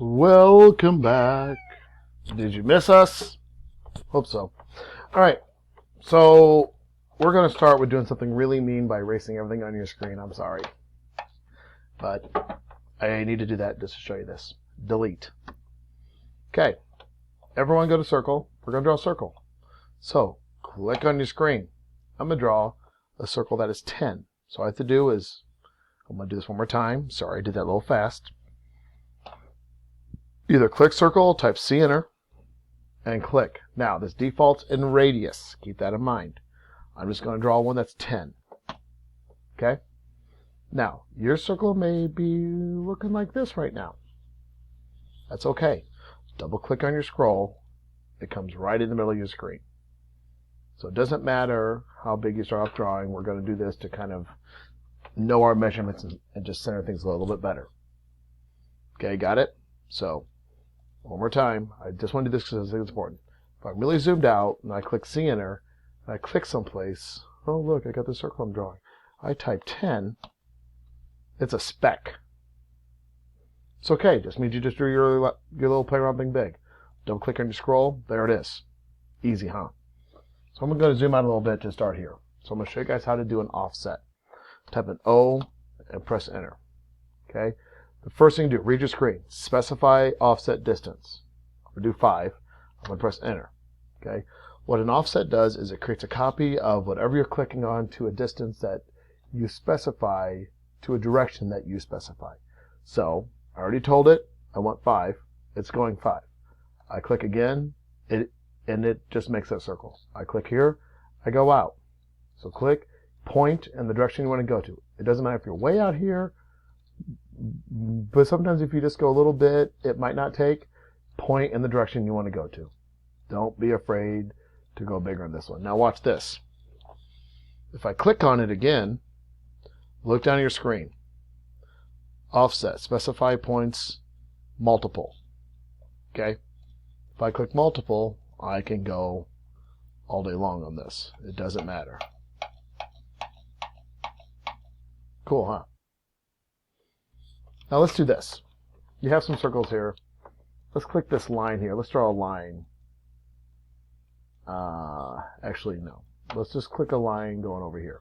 Welcome back. Did you miss us? Hope so. All right, so we're going to start with doing something really mean by erasing everything on your screen. I'm sorry, but I need to do that just to show you this. Delete. Okay, everyone go to circle. We're going to draw a circle. So click on your screen. I'm going to draw a circle that is 10. So all I have to do is, I'm going to do this one more time. Sorry, I did that a little fast. Either click circle, type C enter, and click. Now, this defaults in radius. Keep that in mind. I'm just going to draw one that's 10. Okay? Now, your circle may be looking like this right now. That's okay. Double click on your scroll. It comes right in the middle of your screen. So it doesn't matter how big you start off drawing. We're going to do this to kind of know our measurements and just center things a little bit better. Okay, got it? So, one more time. I just want to do this because I think it's important. If I'm really zoomed out and I click C enter, and I click someplace, oh look, I got the circle I'm drawing. I type 10, it's a speck. It's okay, just means you just drew your little playground thing big. Double click on your scroll, there it is. Easy, huh? So I'm going to zoom out a little bit to start here. So I'm going to show you guys how to do an offset. Type an O and press enter. Okay? The first thing to do, read your screen. Specify offset distance. We'll do 5. I'm going to press enter. Okay? What an offset does is it creates a copy of whatever you're clicking on to a distance that you specify to a direction that you specify. So, I already told it, I want 5. It's going 5. I click again, and it just makes that circle. I click here, I go out. So click, point in the direction you want to go to. It doesn't matter if you're way out here, but sometimes if you just go a little bit, it might not take. Point in the direction you want to go to. Don't be afraid to go bigger on this one. Now watch this. If I click on it again, look down at your screen. Offset, specify points, multiple. Okay? If I click multiple, I can go all day long on this. It doesn't matter. Cool, huh? Now let's do this. You have some circles here. Let's click this line here. Let's draw a line. Actually, no. Let's just click a line going over here.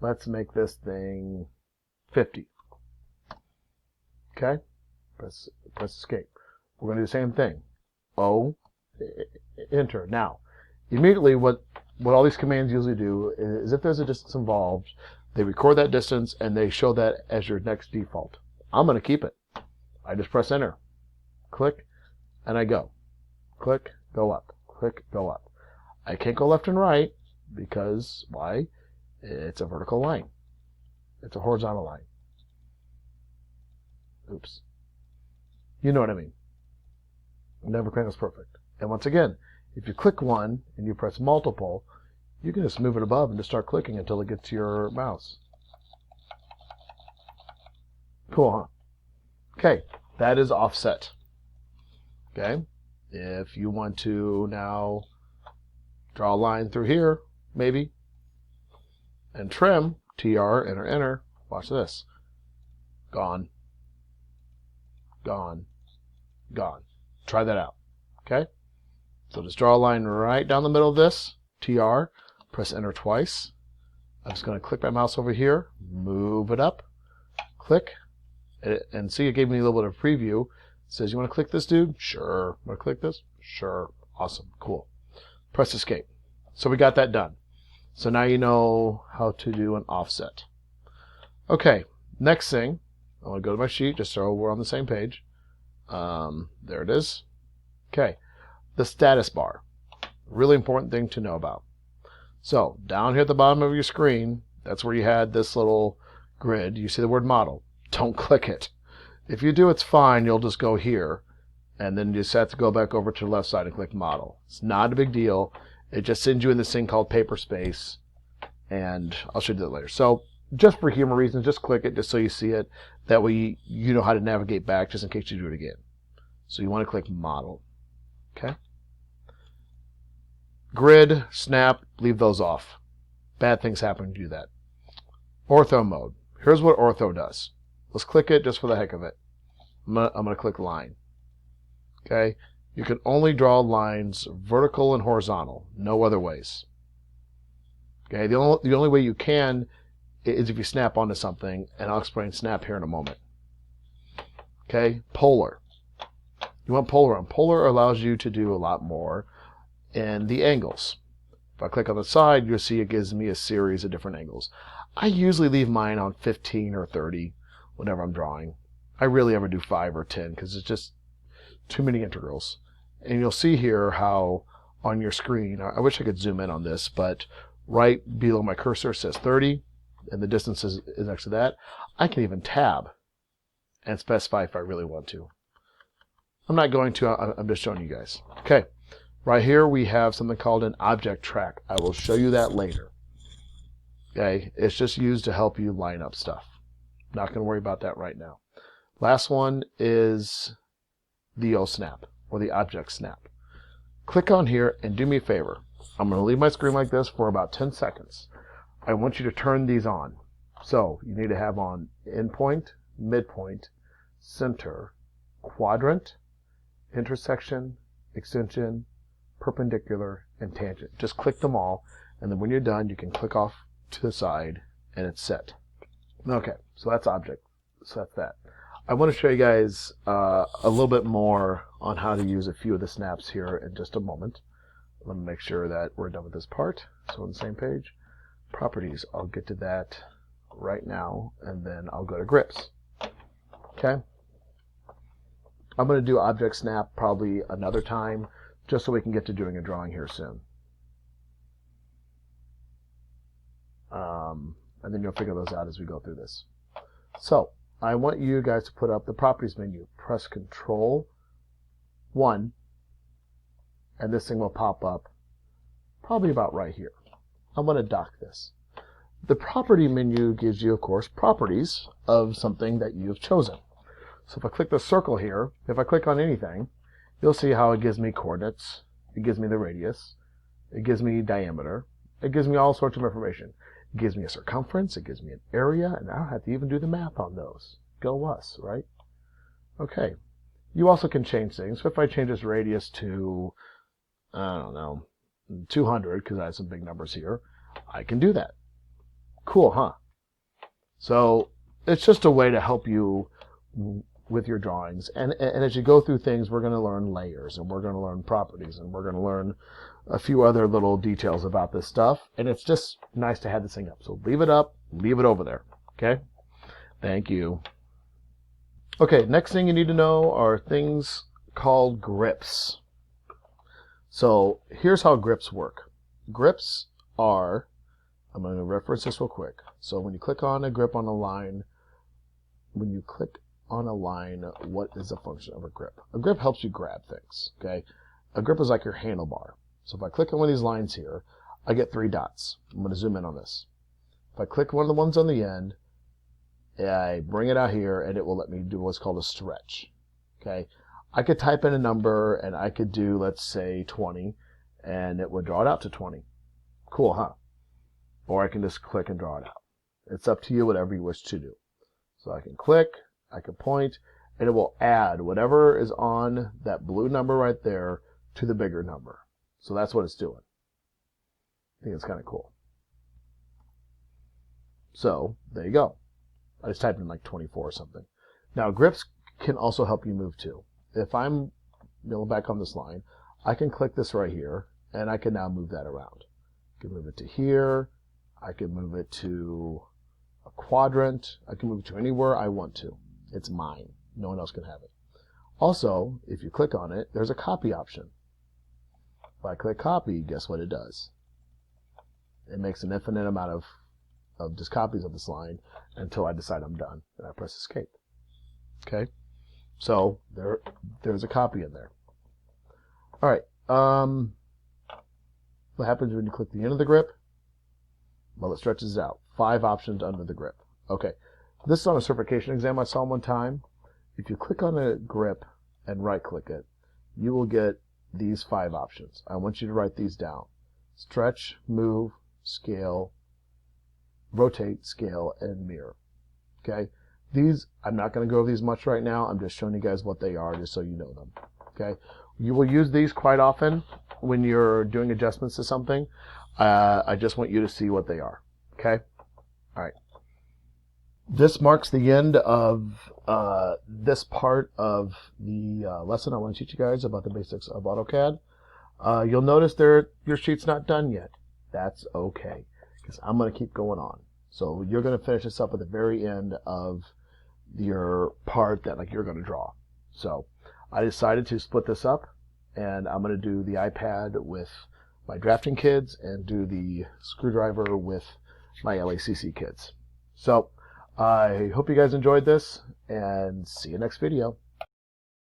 Let's make this thing 50. Okay? Press escape. We're going to do the same thing. O, enter. Now, immediately what all these commands usually do is if there's a distance involved, they record that distance and they show that as your next default. I'm going to keep it. I just press enter. Click, and I go. Click, go up. Click, go up. I can't go left and right because, why? It's a vertical line. It's a horizontal line. Oops. You know what I mean. Everything is perfect. And once again, if you click one and you press multiple, you can just move it above and just start clicking until it gets to your mouse. Cool, huh? Okay, that is offset. Okay, if you want to now draw a line through here, maybe, and trim, TR, enter, enter, watch this. Gone. Gone. Gone. Try that out. Okay? So just draw a line right down the middle of this, TR, press enter twice. I'm just going to click my mouse over here, move it up, click, and see it gave me a little bit of preview. It says, you want to click this, dude? Sure. Want to click this? Sure. Awesome. Cool. Press escape. So we got that done. So now you know how to do an offset. Okay. Next thing, I want to go to my sheet just so we're on the same page. There it is. Okay. The status bar. Really important thing to know about. So down here at the bottom of your screen, that's where you had this little grid. You see the word model. Don't click it. If you do, it's fine. You'll just go here, and then you just have to go back over to the left side and click model. It's not a big deal. It just sends you in this thing called paper space, and I'll show you that later. So just for humor reasons, just click it just so you see it. That way you know how to navigate back just in case you do it again. So you want to click model. Okay? Grid, snap, leave those off. Bad things happen when you do that. Ortho mode. Here's what ortho does. Let's click it just for the heck of it. I'm gonna click line. Okay, you can only draw lines vertical and horizontal, no other ways. Okay, the only way you can is if you snap onto something, and I'll explain snap here in a moment. Okay, polar. You want polar on. Polar allows you to do a lot more in the angles. If I click on the side, you'll see it gives me a series of different angles. I usually leave mine on 15 or 30 whenever I'm drawing. I rarely ever do 5 or 10 because it's just too many integrals. And you'll see here how on your screen, I wish I could zoom in on this, but right below my cursor says 30, and the distance is next to that. I can even tab and specify if I really want to. I'm not going to, I'm just showing you guys. Okay, right here we have something called an object track. I will show you that later. Okay, it's just used to help you line up stuff. Not going to worry about that right now. Last one is the O-snap, or the object snap. Click on here and do me a favor. I'm going to leave my screen like this for about 10 seconds. I want you to turn these on. So you need to have on endpoint, midpoint, center, quadrant, intersection, extension, perpendicular, and tangent. Just click them all, and then when you're done, you can click off to the side, and it's set. Okay, so that's object. So that's that. I want to show you guys a little bit more on how to use a few of the snaps here in just a moment. Let me make sure that we're done with this part. So we're on the same page. Properties, I'll get to that right now, and then I'll go to grips. Okay? I'm going to do object snap probably another time, just so we can get to doing a drawing here soon. And then you'll figure those out as we go through this. So, I want you guys to put up the properties menu. Press Control 1, and this thing will pop up probably about right here. I'm going to dock this. The property menu gives you, of course, properties of something that you've chosen. So if I click the circle here, if I click on anything, you'll see how it gives me coordinates, it gives me the radius, it gives me diameter, it gives me all sorts of information. It gives me a circumference, it gives me an area, and I don't have to even do the math on those. Go us, right? Okay. You also can change things. So if I change this radius to, I don't know, 200, because I have some big numbers here, I can do that. Cool, huh? So it's just a way to help you with your drawings. And as you go through things, we're going to learn layers, and we're going to learn properties, and we're going to learn a few other little details about this stuff. And it's just nice to have this thing up. So leave it up, leave it over there. Okay? Thank you. Okay, next thing you need to know are things called grips. So here's how grips work. Grips are, I'm going to reference this real quick. So when you click on a grip on a line, what is the function of a grip? A grip helps you grab things, okay? A grip is like your handlebar. So if I click on one of these lines here, I get 3 dots. I'm going to zoom in on this. If I click one of the ones on the end, I bring it out here, and it will let me do what's called a stretch, okay? I could type in a number, and I could do, let's say, 20, and it would draw it out to 20. Cool, huh? Or I can just click and draw it out. It's up to you, whatever you wish to do. So I can click, I can point, and it will add whatever is on that blue number right there to the bigger number. So that's what it's doing. I think it's kind of cool. So there you go. I just typed in like 24 or something. Now grips can also help you move too. If I'm back on this line, I can click this right here, and I can now move that around. I can move it to here. I can move it to a quadrant. I can move it to anywhere I want to. It's mine. No one else can have it. Also, if you click on it, there's a copy option. If I click copy, guess what it does? It makes an infinite amount of just copies of this line until I decide I'm done, and I press escape. Okay? So there's a copy in there. All right. What happens when you click the end of the grip? Well, it stretches out. 5 options under the grip. Okay. This is on a certification exam I saw one time. If you click on a grip and right-click it, you will get these 5 options. I want you to write these down. Stretch, move, scale, rotate, scale, and mirror. Okay? These, I'm not going to go over these much right now. I'm just showing you guys what they are just so you know them. Okay. You will use these quite often when you're doing adjustments to something. I just want you to see what they are. Okay. All right. This marks the end of this part of the lesson. I want to teach you guys about the basics of AutoCAD. You'll notice your sheet's not done yet. That's okay, because I'm going to keep going on. So you're going to finish this up at the very end of your part that you're going to draw. So I decided to split this up, and I'm going to do the iPad with my drafting kids and do the screwdriver with my LACC kids. So I hope you guys enjoyed this, and see you next video.